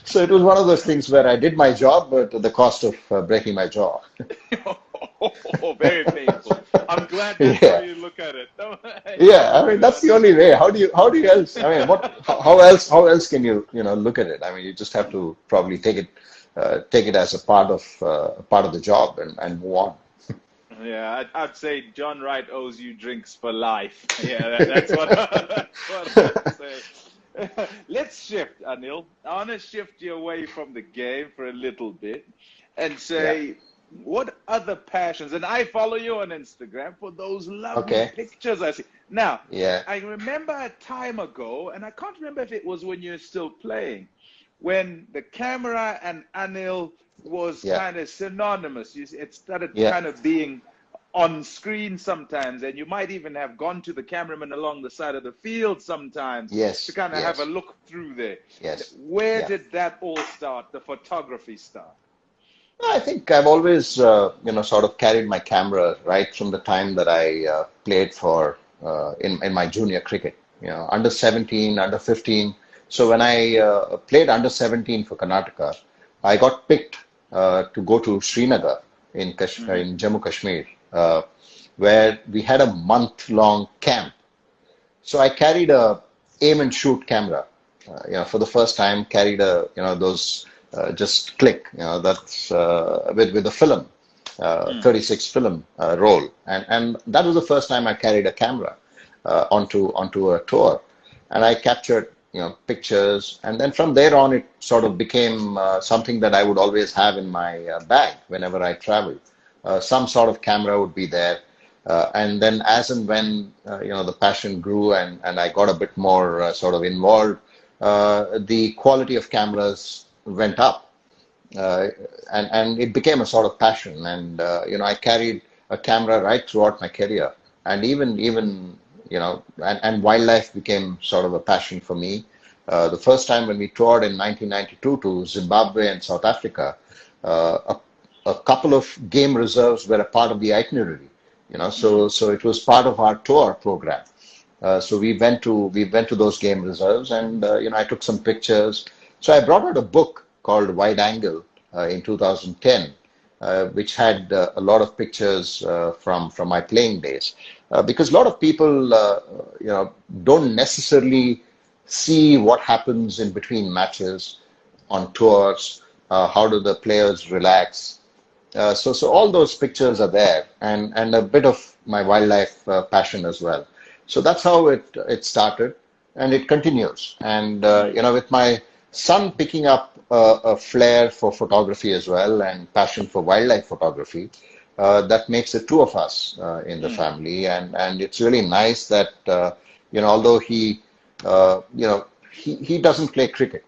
So it was one of those things where I did my job, but at the cost of breaking my jaw. Oh, very painful. I'm glad that's how you look at it. Yeah, I mean that's the only way. How do you else? I mean, how else can you look at it? I mean, you just have to probably take it as a part of the job and move on. Yeah, I'd say John Wright owes you drinks for life. Yeah, that's what I'd say. Let's shift, Anil. I want to shift you away from the game for a little bit and say, what other passions? And I follow you on Instagram for those lovely pictures I see. Now, I remember a time ago, and I can't remember if it was when you're still playing, when the camera and Anil was kind of synonymous. It started kind of being on screen sometimes, and you might even have gone to the cameraman along the side of the field sometimes to Yes, kind of have a yes, look through there. yes, Where yeah. did that all start, the photography start? I think I've always, sort of carried my camera right from the time that I played for in my junior cricket. Under 17, under 15. So when I played under 17 for Karnataka, I got picked to go to Srinagar Mm-hmm. in Jammu Kashmir, where we had a month-long camp. So I carried a aim and shoot camera. For the first time, carried a those just click. That's with the film, 36 film roll, and that was the first time I carried a camera onto a tour, and I captured pictures, and then from there on it sort of became something that I would always have in my bag whenever I traveled. Some sort of camera would be there. And then as and when the passion grew and I got a bit more sort of involved, the quality of cameras went up, uh, and it became a sort of passion. And I carried a camera right throughout my career, and even and wildlife became sort of a passion for me. The first time when we toured in 1992 to Zimbabwe and South Africa, a couple of game reserves were a part of the itinerary. So it was part of our tour program. So we went to those game reserves, and I took some pictures. So I brought out a book called Wide Angle in 2010, which had a lot of pictures from my playing days, because a lot of people don't necessarily see what happens in between matches on tours. How do the players relax? So all those pictures are there, and a bit of my wildlife passion as well. So that's how it started, and it continues. And with my son picking up a flair for photography as well, and passion for wildlife photography, that makes the two of us in the family. And it's really nice that although he doesn't play cricket,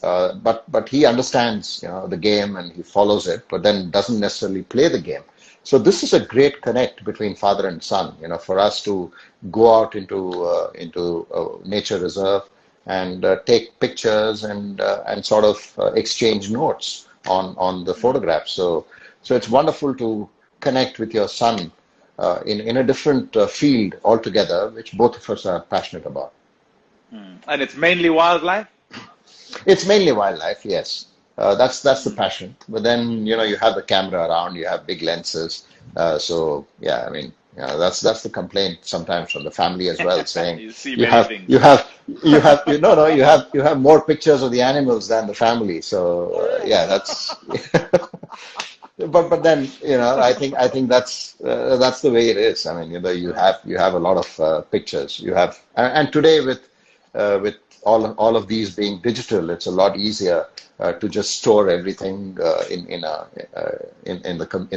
but he understands the game, and he follows it, but then doesn't necessarily play the game. So this is a great connect between father and son. For us to go out into a nature reserve and take pictures and sort of exchange notes on the photographs. So it's wonderful to connect with your son in a different field altogether, which both of us are passionate about. And it's mainly wildlife? It's mainly wildlife, yes. That's the passion. But then you have the camera around, you have big lenses. So yeah, I mean, that's the complaint sometimes from the family as well, saying You see you many have things. you have you have you no no you have more pictures of the animals than the family. So yeah, that's. But then I think that's the way it is. I mean, you have a lot of pictures. You have, and today with all of these being digital, it's a lot easier to just store everything in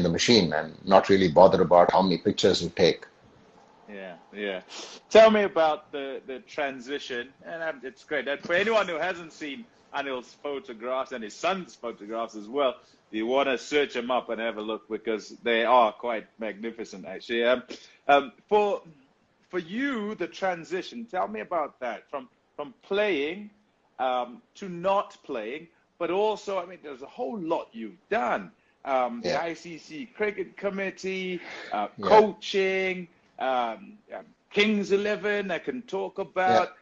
the machine, and not really bother about how many pictures you take. Yeah, yeah. Tell me about the transition, and it's great. And for anyone who hasn't seen Anil's photographs and his son's photographs as well, you want to search them up and have a look, because they are quite magnificent, actually. For you, the transition. Tell me about that from playing to not playing, but also, I mean, there's a whole lot you've done. The Yeah, ICC Cricket Committee, yeah, coaching, Kings XI. I can talk yeah. about.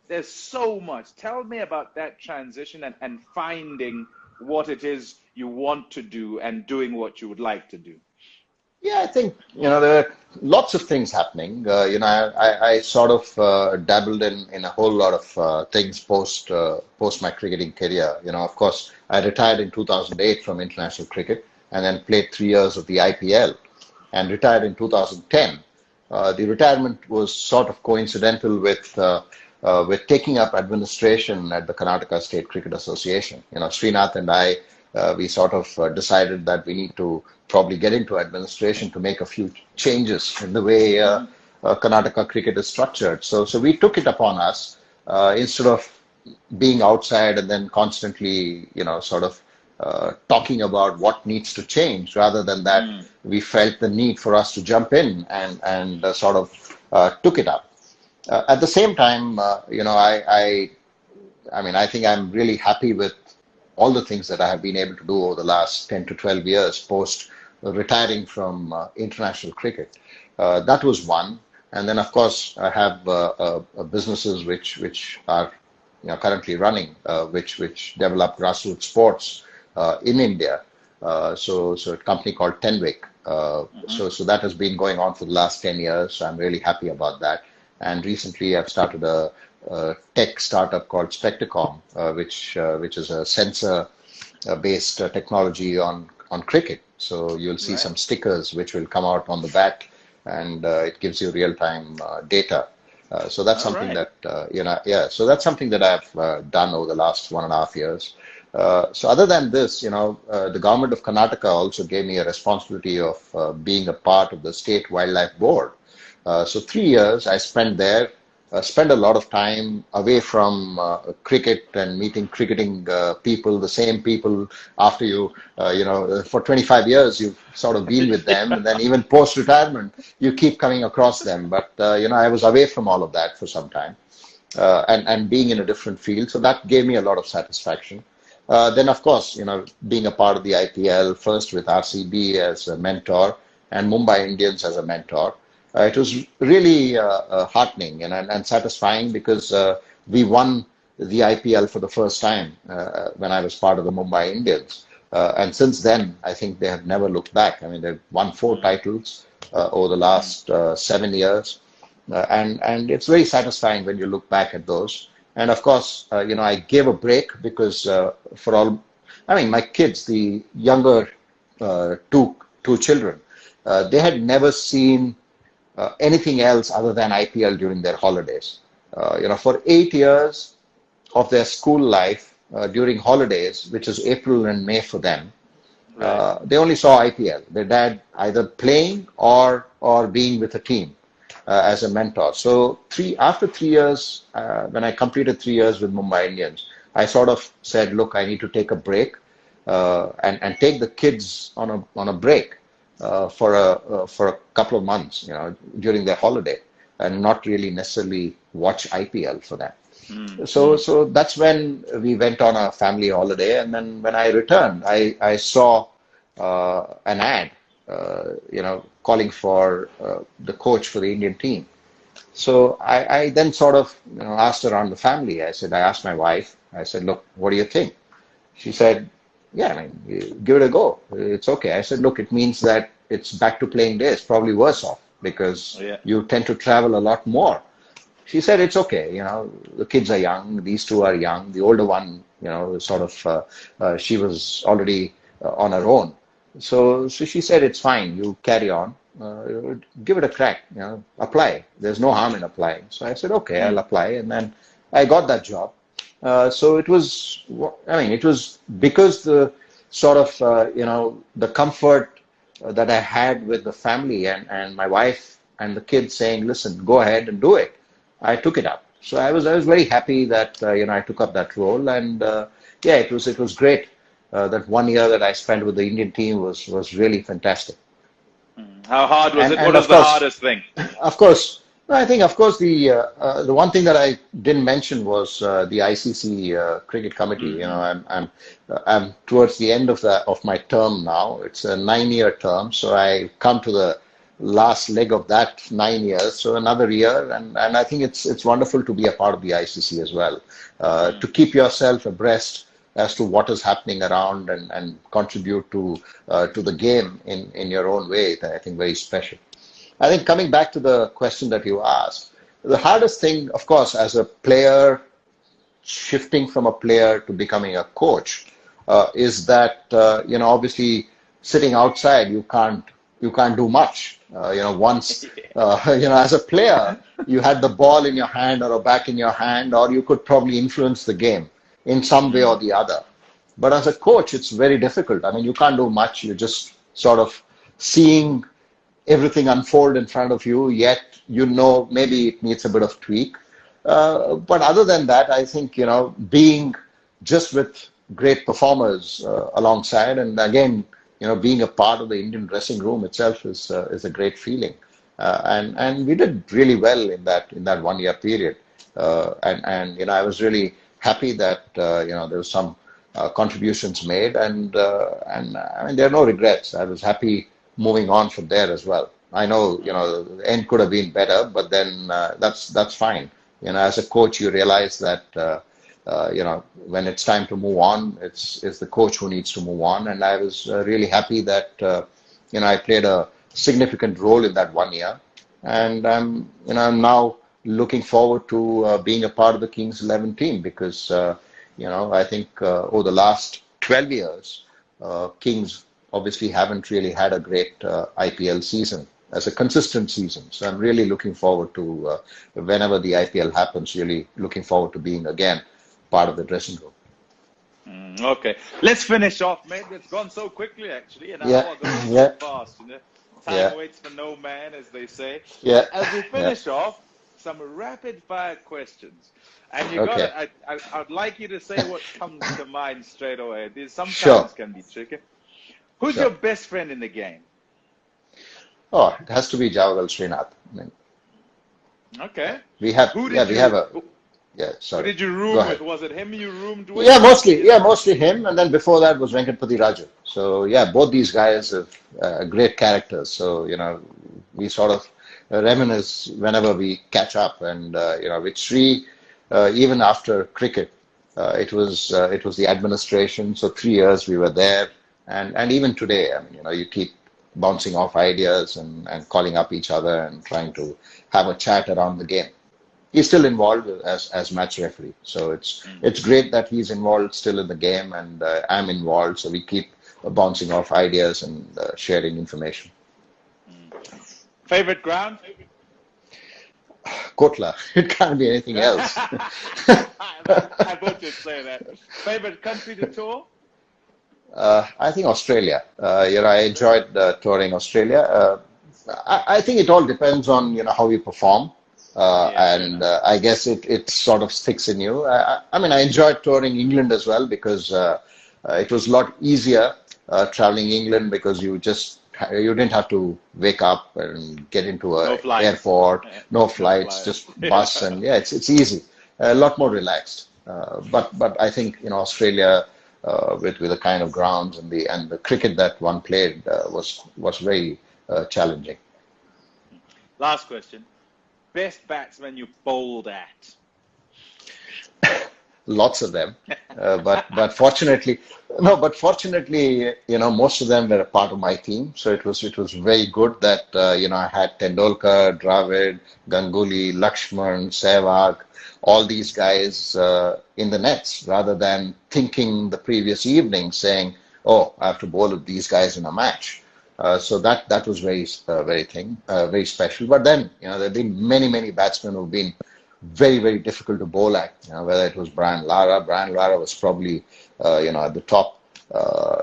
There's so much. Tell me about that transition and finding what it is you want to do and doing what you would like to do. Yeah, I think there are lots of things happening. I sort of dabbled in a whole lot of things post my cricketing career. Of course, I retired in 2008 from international cricket, and then played 3 years of the IPL, and retired in 2010. The retirement was sort of coincidental with taking up administration at the Karnataka State Cricket Association. Srinath and I, we sort of decided that we need to probably get into administration to make a few changes in the way Karnataka cricket is structured. So we took it upon us, instead of being outside and then constantly, sort of talking about what needs to change. Rather than that, we felt the need for us to jump in and sort of took it up. At the same time, I mean, I think I'm really happy with all the things that I have been able to do over the last 10 to 12 years post retiring from international cricket. That was one. And then, of course, I have businesses which are currently running, which develop grassroots sports in India. So a company called Tenwick. So that has been going on for the last 10 years. So I'm really happy about that. And recently, I've started a tech startup called Spectacom, which is a sensor-based technology on cricket. So you'll see some stickers which will come out on the bat, and it gives you real-time data. So that's something that So that's something that I've done over the last 1.5 years. So other than this, the government of Karnataka also gave me a responsibility of being a part of the State Wildlife Board. So 3 years I spent there. Spend a lot of time away from cricket and meeting cricketing people, the same people after you, for 25 years, you've sort of been with them. And then even post-retirement, you keep coming across them. But, I was away from all of that for some time and being in a different field. So that gave me a lot of satisfaction. Then, of course, being a part of the IPL, first with RCB as a mentor and Mumbai Indians as a mentor. It was really heartening and satisfying because we won the IPL for the first time when I was part of the Mumbai Indians. And since then, I think they have never looked back. I mean, they've won 4 titles over the last 7 years. And it's very satisfying when you look back at those. And of course, I gave a break because my kids, the younger two children, they had never seen anything else other than IPL during their holidays. For 8 years of their school life, during holidays, which is April and May for them, they only saw IPL. Their dad either playing or being with a team as a mentor. So after 3 years, when I completed 3 years with Mumbai Indians, I sort of said, look, I need to take a break and take the kids on a break. For a couple of months, during their holiday, and not really necessarily watch IPL for them. So that's when we went on a family holiday, and then when I returned, I saw an ad, calling for the coach for the Indian team. So I then sort of asked around the family. I asked my wife. I said, look, what do you think? She said, yeah, I mean, give it a go. It's okay. I said, look, it means that it's back to playing days, probably worse off because you tend to travel a lot more. She said, it's okay. The kids are young. These two are young. The older one, she was already on her own. So she said, it's fine. You carry on. Give it a crack. Apply. There's no harm in applying. So I said, okay, I'll apply. And then I got that job. So it was because the sort of, the comfort that I had with the family and my wife and the kids saying, listen, go ahead and do it. I took it up. So I was very happy that, I took up that role. And it was great. That 1 year that I spent with the Indian team was really fantastic. How hard was it? What was the hardest thing? Of course. I think, of course, the one thing that I didn't mention was the ICC cricket committee. I'm towards the end of my term now. It's a 9-year term, so I come to the last leg of that 9 years. So another year, and I think it's wonderful to be a part of the ICC as well, to keep yourself abreast as to what is happening around and contribute to the game in your own way. I think very special. I think coming back to the question that you asked, the hardest thing, of course, as a player, shifting from a player to becoming a coach, is that, obviously sitting outside, you can't do much. Once, as a player, you had the ball in your hand or a bat in your hand, or you could probably influence the game in some way or the other. But as a coach, it's very difficult. I mean, you can't do much. You're just sort of seeing everything unfold in front of you, yet maybe it needs a bit of tweak. But other than that, I think, being just with great performers alongside. And again, being a part of the Indian dressing room itself is a great feeling. And we did really well in that 1 year period. And I was really happy that there was some contributions made, and I mean there are no regrets. I was happy moving on from there as well. I know the end could have been better, but then that's fine. As a coach, you realize that when it's time to move on, it's the coach who needs to move on. And I was really happy that I played a significant role in that 1 year, and I'm now looking forward to being a part of the Kings 11 team, because I think over the last 12 years, Kings obviously haven't really had a great IPL season as a consistent season. So I'm really looking forward to whenever the IPL happens, really looking forward to being again part of the dressing room. Okay, let's finish off, mate. It's gone so quickly, actually. An Yeah, hour goes yeah, so fast. Time yeah, waits for no man, as they say. yeah, As we yeah. finish off, some rapid fire questions. And Okay, I'd like you to say what comes to mind straight away. These sure, sometimes can be tricky. Who's your sure. best friend in the game? Oh, it has to be Jawaharlal Srinath. I mean, Okay. we have, Who yeah, did we have you a, who, yeah, who sorry. did you Go room with? ahead. Was it him you roomed with? Yeah, mostly him, and then before that was Venkatpati Raju. So yeah, both these guys have great characters. So we sort of reminisce whenever we catch up, and with Sri, even after cricket, it was the administration. So 3 years we were there, and even today, I mean, you keep bouncing off ideas and calling up each other and trying to have a chat around the game. He's still involved as match referee. So it's great that he's involved still in the game, and I'm involved. So we keep bouncing off ideas and sharing information. Favorite ground? Kotla, it can't be anything else. I thought you'd say that. Favorite country to tour? I think Australia. I enjoyed touring Australia. I think it all depends on how you perform, Yeah, fair and enough. I guess it sort of sticks in you. I mean, I enjoyed touring England as well, because it was a lot easier traveling England, because you didn't have to wake up and get into No a flights. airport, no No flights, flights. just bus, and yeah, it's easy, a lot more relaxed. But I think Australia, with the kind of grounds and the cricket that one played, was very challenging. Last question. Best batsman you bowled at? Lots of them, but fortunately, no. But fortunately, most of them were a part of my team. So it was very good that I had Tendulkar, Dravid, Ganguly, Lakshman, Sehwag, all these guys in the nets, rather than thinking the previous evening saying, "Oh, I have to bowl with these guys in a match." So that was very special. But then there have been many batsmen who've been very, very difficult to bowl at. Whether it was Brian Lara. Brian Lara was probably at the top.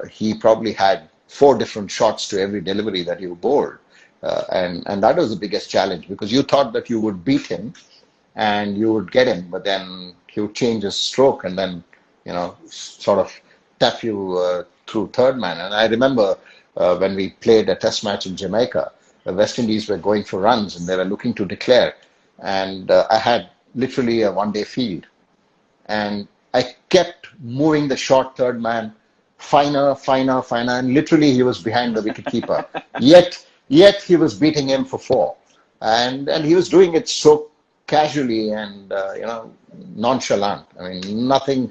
He probably had 4 different shots to every delivery that you bowled, and that was the biggest challenge, because you thought that you would beat him and you would get him, but then he would change his stroke and then sort of tap you through third man. And I remember when we played a test match in Jamaica, the West Indies were going for runs and they were looking to declare. And I had literally a 1 day field. And I kept moving the short third man finer. And literally he was behind the wicketkeeper. Yet he was beating him for 4. And he was doing it so casually and, nonchalant. I mean, nothing